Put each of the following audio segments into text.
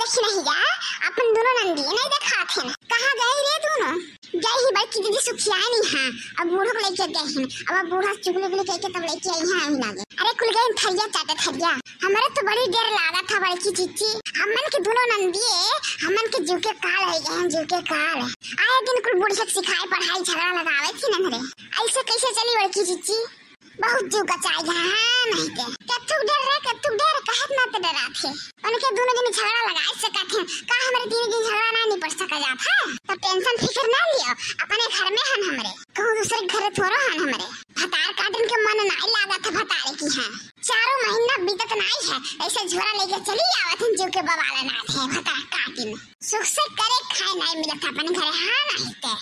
बड़की देखी नहीं जा अपन दोनों नंदी नहीं देखा थे ना कहाँ गए रे दोनों गई ही बड़की दीदी सुखिया नहीं है अब बूढ़ो को लेके गए हैं अब बूढ़ा चुगली गुली कह के तब लेके आई है अभी नागे अरे खुल गए थरिया चाटे थरिया हमारे तो बड़ी देर लागा था बड़की चिच्ची हमन के दोनों नंदी हमन के जीव के काल है गए जीव के काल आए दिन कुल बूढ़ी से सिखाए पढ़ाई झगड़ा लगावे थी न रे ऐसे कैसे चली बड़की चिच्ची बहुत जीव का चाहिए हां नहीं के कत्तुक डर कहत ना ते डरा थे उनके दोनों जने झगड़ा लगा सका थे का हमारे तीन दिन झगड़ा ना नहीं पड़ सका जात है तो टेंशन फिकर ना लियो अपने घर में हन हमरे कहूं दूसरे घर थोड़ा हन हमरे भतार काटन के मन नहीं लागा था भतारे की है 4 महीना बीतत नहीं है ऐसे झोरा लेके चली आवत जीव के बवाला ना थे भतार काटिन सुख से करे खाए नहीं मिलत अपन घर हां नहीं ते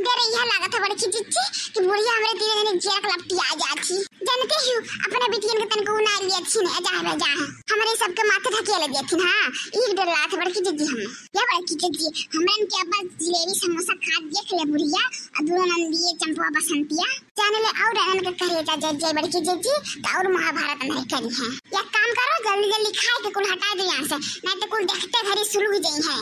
देरे यह लागत है बड़की चिच्ची कि बुढ़िया हमरे तीन जने जेक लपटी आ जाती जानते हो अपने बिटियन के तन को ना लिए अच्छी ने जा हमारे सबके माथे धकेले देथिन हां एक डर लात बड़की चिच्ची हम या बड़की चिच्ची हमरन के अब जिलेबी समोसा खा देख ले बुढ़िया अदुरो नंदी चंपा बसंतिया जाने ले और रन के करे जा जय बड़की चिच्ची और महाभारत नहीं करी है या काम करो जल्दी जल्दी खा के कुल हटा दे यहां से नहीं तो कुल देखते घरी शुरू हो जाई है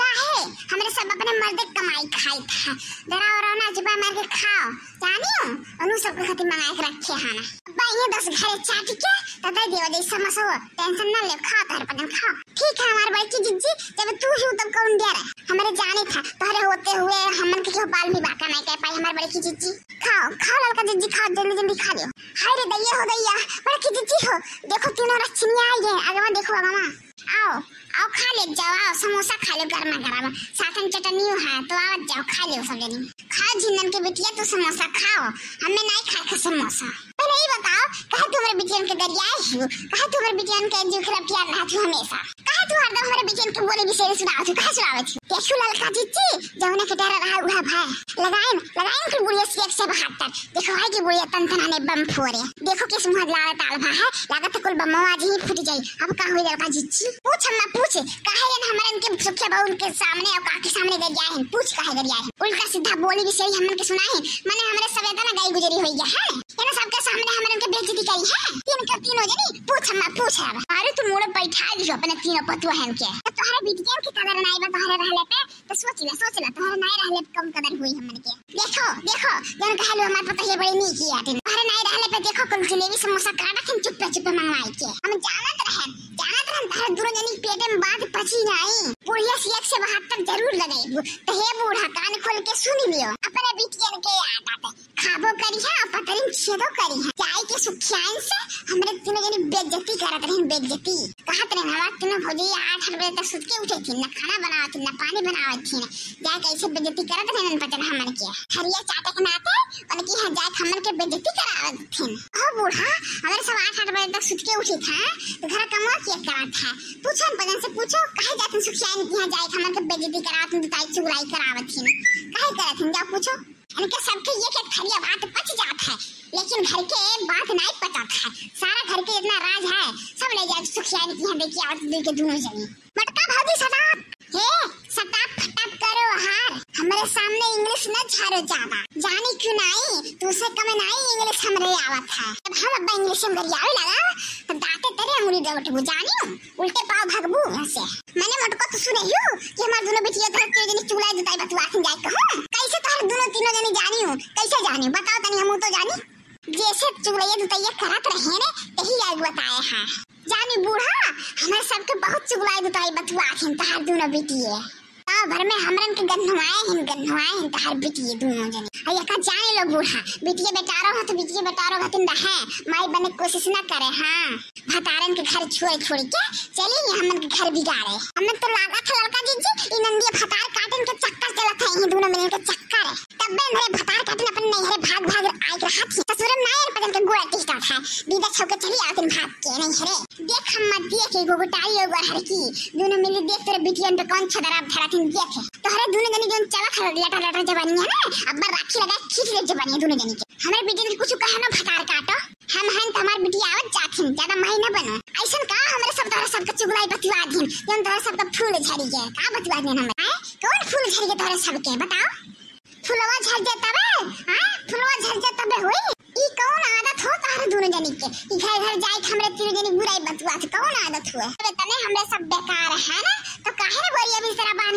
काहे हमरे सब अपने मर्द कमाई खाई था डरा और ना जुबा मार के खाओ जानियो अनु सब के खातिर मंगा के रखे हाना अब्बा ये 10 घरे चाटी के तदा देव दे समसो टेंशन ना ले खा तार पदन खा ठीक है हमार बड़की जिज्जी जब तू ही तब कौन दे रहा हमारे जाने था तोहरे होते हुए हमन के बाल भी बाका नहीं कह पाई हमार बड़की जिज्जी खाओ लड़का जिज्जी खाओ जल्दी खा लियो हाय रे दैया हो दैया बड़की जिज्जी हो देखो तीनों रक्षिनी आई है आगे देखो मामा आओ खा ले जाओ आओ समोसा खा लो गरमा साथन चटनी है तो आओ जाओ खा लो सब जनी खाओ जिन्नन के बिटिया तो समोसा खाओ हमें नहीं खा समोसा पहले ही बताओ कहा तुम्हारे बिटियन के दरिया हो कहा तुम्हारे बिटियन के जो खराब किया रहा तू हमेशा कहा तू हरदम हमारे बिटियन के बोले विषय सुनाओ तू कहा सुनावे तू केशु ललका जिच्ची जौने के डर रहा उहा भाई लगाइन के बुढ़िया से 172 देखो है कि बुढ़िया तन ने बम फोड़े देखो किस मुंह लाल ताल भा है लागत कुल बम आज ही फूट जाई अब का होई ललका जिच्ची पूछ हम पूछ काहे जन हमरन के सुखिया बाउन के सामने और काके सामने दरिया है पूछ काहे दरिया है उल्टा सीधा बोली विषय हमन के सुनाए माने हमरे सवेदा ना गई गुजरी होई है एना सबके सामने हमरन के बेइज्जती करी है तीनों जनी पूछ हम पूछ अरे तू मोड़ बैठा दियो अपने तीनों पतुआ हैं के तोहरे बिटिया के कदर नहीं बा तोहरे रहले पे तो सोच ले तोहरे नहीं रहले कम कदर हुई हमन के देखो जन कहलो हमार पता है बड़ी नहीं किया तोहरे नहीं रहले पे देखो कुल जलेबी समोसा काटा थिन चुप मंगवाई के हम जानत रहन तोहरे दोनों जनी पेट में बात पची नहीं बुढ़िया से 172 जरूर लगे तो हे बूढ़ा कान खोल के सुन लियो अपने बिटिया के आटा खाबो करी है पतरिन छेदो करी है चाय के सुखियान से हमरे तीनों जनी बेइज्जती करत रहन बेइज्जती कहत रहे हमार तीनों भौजी 8 बजे तक सुत के उठे थी न खाना बनावत थी न पानी बनावत थी जा कैसे बेइज्जती करत रहन पतन हमन के हरिया चाटे के नाते उनकी है जा हमन के बेइज्जती करावत थी ओ बूढ़ा हमारे सब 8 बजे तक सुत के उठे था तो घर कमा के करत है पूछो पदन से पूछो काहे जात सुखियान के यहां जाए हमन के बेइज्जती करावत थी ताई चुगलाई करावत थी काहे करत थी जा पूछो इनके सबके ये के खरिया बात पच जात है लेकिन घर के बात नहीं पता था सारा घर के इतना राज है सब ले जाए सुखियान की यहां देखिए आवत दे के दोनों जनी मटका भाभी सटाप फटाप करो हार हमारे सामने इंग्लिश न झारो ज्यादा जानी क्यों नहीं तू से कम नहीं इंग्लिश हमरे आवत है अब हम अब्बा इंग्लिश में गरियावे लगा तो दाते तेरे अंगुली दवट बुझानी उल्टे पाव भागबू ऐसे मैंने मटको तो सुने हो कि हमार दोनों बिटिया धर के जनी चुगलाई जताई बतवा के जाए कहूं कैसे तोहर दोनों तीनों जनी जानी हो कैसे जानी बताओ तनी हम तो जानी जैसे चुगलैया दुतैया करत रहे ने यही आज बताए हां जानी बूढ़ा हमारे सबके बहुत चुगलाई दुताई बतवा के तोहर दोनों बिटिया भर में हमरन के गन्नवाए हैं तोहर बिटिया दोनों जनी अया का जाने लो बूढ़ा बिटिया बेटारो है तो बिटिया बेटारो हतिन रहे माई बने कोशिश ना करे हां भतारन के घर छोड़ के चली हमन के घर बिगाड़े हमन तो लागा था लड़का जी इ नंदी भतार काटन के चक्कर चलत है इ दोनों मिलके चक्कर है तब मेरे भतार काटन अपन नहीं है भाग आए रहा थी ससुर नायर पदन के गोड़ टिकता था दीदा छौके चली आतिन भाग के नहीं हरे देख हम मत देख एगो गोटाई एगो हर की दोनों मिल देख तेरे बिटियन पे कौन छदरा धरा थी देखे तोहरे दोनों जनी जोन चला खड़ लटा जवानी है ना अब्बा राखी लगा खींच ले जवानी है दोनों जनी के हमारे बिटिया ने कुछ कहा ना भतार काटो हम हैं त हमार बिटिया आवत जाथिन ज्यादा महीना बनो ऐसन का हमरे सब तोहरा सबके चुगलाई बतवा दिन जोन तोहरा सबका फूल झड़ी के का बतवा दिन हम कौन फूल झड़ी के तोहरा सबके बताओ फूलवा झड़ जाता बे हां फूलवा झड़ जाता बे होई ई कौन आदत हो तोहरा दोनों जनी के ई घर जाए हमरे तीनों जनी बुराई बतवा कौन आदत हुआ अबे तने हमरे सब बेकार है ना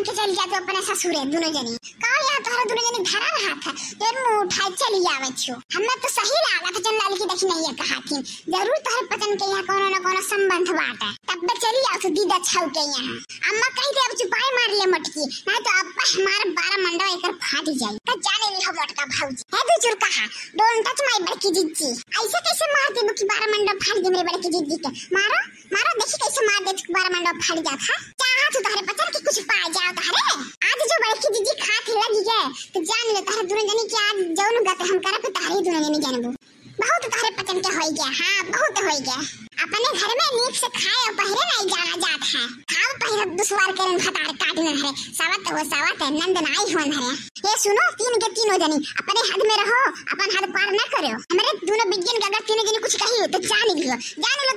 के चली जा तो अपने ससुरे दोनों जनी का यहाँ तोहरा दोनों जनी धरा रहा था तेरे मुंह उठा चली आवे छो हमें तो सही लगा था जन लाल की देखी नहीं है कहा थी जरूर तोहर पतन के यहाँ कोनो न कोनो संबंध बाटा तब बे चली आओ तो दीदा छाव के यहाँ अम्मा कही थे अब चुपाई मार ले मटकी नहीं तो अब हमारा 12 मंडवा एकर फाट जाए का जाने ली हो मटका भौजी है दो चुर कहा डोंट टच माय बड़की जिज्जी ऐसे कैसे मार दे कि 12 मंडवा फाट दे मेरे बड़की जिज्जी के मारो मारो देखी कैसे मार दे 12 मंडवा फाट जाता है चाहा तू तारे पचन की कुछ पा जाओ तारे आज जो बड़की जिज्जी खात लगी है तो जान ले तारे दोनों जनी के आज जौन गते हम करे पे तारे दोनों जनी जानबो बहुत तारे पचन के होई गया हां बहुत होई गया अपने घर में नीक से खाए और पहरे नहीं जाना जात है खाओ पहरे दुश्वार करें फटार काटना है सावत वो सावत है नंद नाई होन है ये सुनो तीन के तीनों जनी अपने हद में रहो अपन हद पार न करो हमारे दोनों बिगिन के अगर तीनों जनी कुछ कही तो जान लो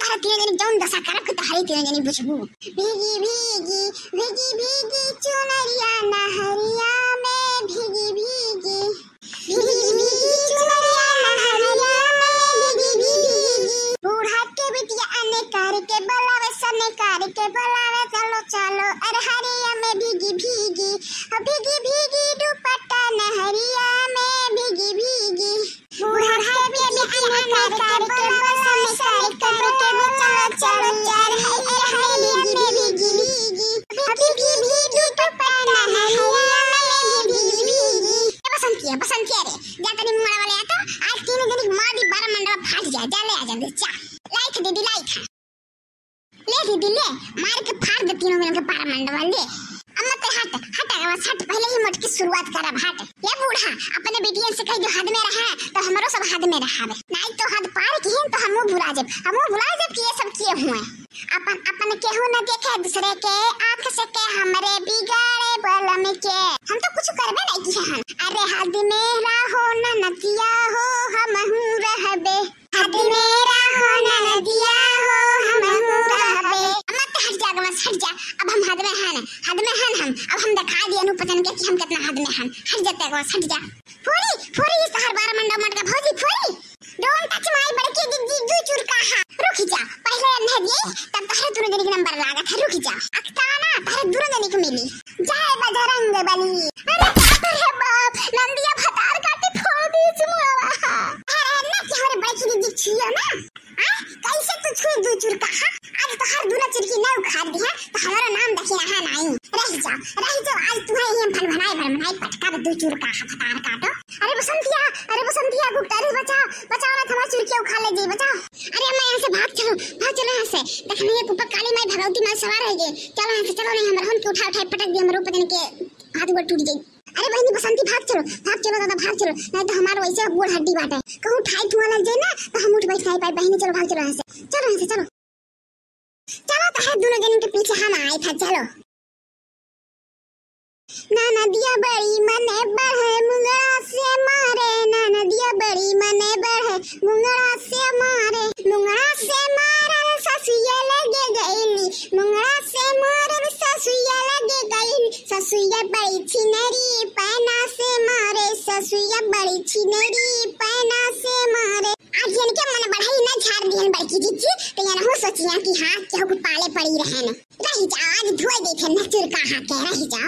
तारे तीनों जनी जौन दशा करब के तारे तीनों जनी बुझबू भीगी भीगी भीगी भीगी चुनरिया नहरिया में भीगी भीगी भीगी भीगी चुनरिया नहरिया में भीगी भीगी बूढ़ा के बिटिया अने कार के बोलावे सने कार के बोलावे चलो चलो अरे हरिया में भीगी भीगी भीगी भीगी दुपट्टा नहरिया में भीगी भीगी बूढ़ा के बिटिया अने कार के बोलावे सने कार के बोलावे चलो चलो अरे हरिया में भीगी भीगी भीगी भीगी दुपट्टा नहरिया में भीगी भीगी बसंती रे जातनी मुंगड़ा वाले आता आज तीन दिन मां दी 12 मंडवा फाट जाए जा ले आ जा चा लाइक दीदी लाइक ले दीदी ले मार के फाड़ दे तीनों मिलके 12 मंडवा ले अम्मा ते हट हट पहले ही मोट की शुरुआत करब हट ये बूढ़ा अपने बेटियन से कह जो हद में रहा तो हमरो सब हद में रहावे नहीं तो हद पार की तो हमो भुला जब कि ये सब किए हुए अपन केहू न देखे दूसरे के आंख से के हमरे बिगाड़े बलम के हम तो कुछ करबे नहीं किए हन अरे हद में रहो न नदिया हो हमहू रहबे हद में रहो न नदिया हो हमहू रहबे अम्मा तो हट जा अब हम हद में हन हम अब हम दिखा दिए अनुपतन के कि हम कितना हद में हन हट जाते गो हट जा फोरी इस हर 12 मंडवा मटका भौजी फोरी डोंट टच माय बड़की जिज्जी दू चुर कहा रुक जा पहले न दिए तब तारे दोनों जनी के नंबर लागा था रुक जा अक्ताना तारे दोनों जनी को मिली जय बजरंग बली अरे बाप रे बाप नंदिया फटार काटे फोड़ दी चुमावा अरे ना कि हमारे बड़की जिज्जी छियो ना कैसे तू छुई दू चुर कहा आज तो हर दूना चुर की नौ खा दी है तो हमारा नाम देखी रहा नहीं रह जा आज तुम्हारे हम फन बनाए पटका दू चुर कहा फटार काटो अरे बसंतिया गुप्तारी बचाओ ना हमारा चुर के खा ले जी बचाओ अरे अम्मा यहां से भाग चलो यहां से देखने ये ऊपर काली माई भगवती मां सवार है जे चलो यहां से चलो नहीं हमर हम के उठा पटक दिए हमर ऊपर के हाथ गोड़ टूट जाई अरे बहनी बसंती भाग चलो दादा भाग चलो नहीं तो हमारा वैसे गोड़ हड्डी बाटे कहूं ठाई धुआं लग जाए ना तो हम उठ बैठ नहीं पाए बहनी चलो भाग चलो यहां से चलो तो है दोनों जन के पीछे हम आए था चलो ना नदिया बड़ी मने बढ़े मुंगड़ा से मारे ना नदिया बड़ी मने बढ़े मुंगड़ा से मारे ससुया लगे गईली मुंगड़ा से मारे ससुया लगे गईली ससुया बड़ी छिनरी पैना से मारे ससुया बड़ी छिनरी पैना से मारे आज इनके मन बढ़ाई ना झाड़ दियन बड़की जिज्जी तो यार हो सोचिया कि हां केहू को पाले पड़ी रहन रही जा आज धोए देखे नचुर कहां के रही जा